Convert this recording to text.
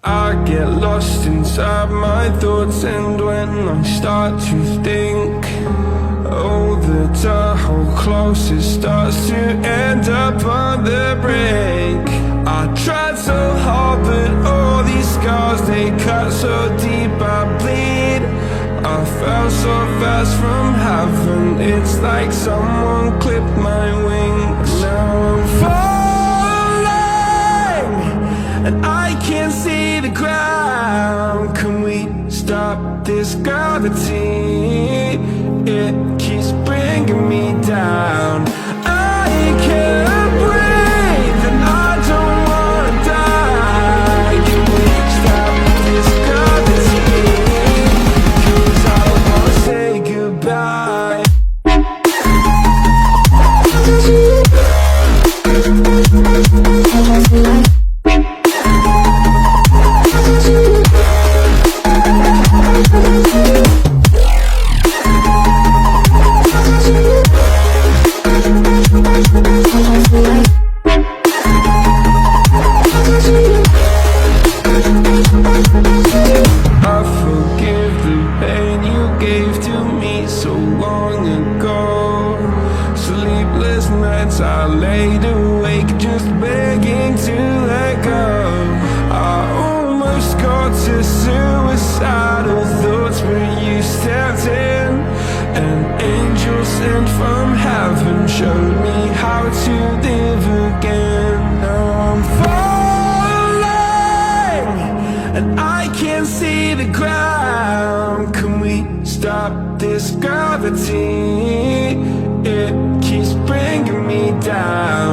I get lost inside my thoughts, and when I start to think, oh, the Tahoe closest starts to end up on the brink. I tried so hard, but all these scars, they cut so deep I bleed. I fell so fast from heaven, it's like someone clipped my wings. Now I'm falling, and I can't see the ground. Can we stop this gravity? It keeps bringing me down. I can't breathe, and I don't wanna die. Can we stop this gravity? 'Cause I don't wanna say goodbye. I forgive the pain you gave to me so long ago. Sleepless nights I laid awake just begging to let go. I almost got to suicidal thoughts, but you stepped in. An angel sent from heaven showed me how to live again. Now I'm falling, and I can't see the ground. Can we stop this gravity? It keeps bringing me down.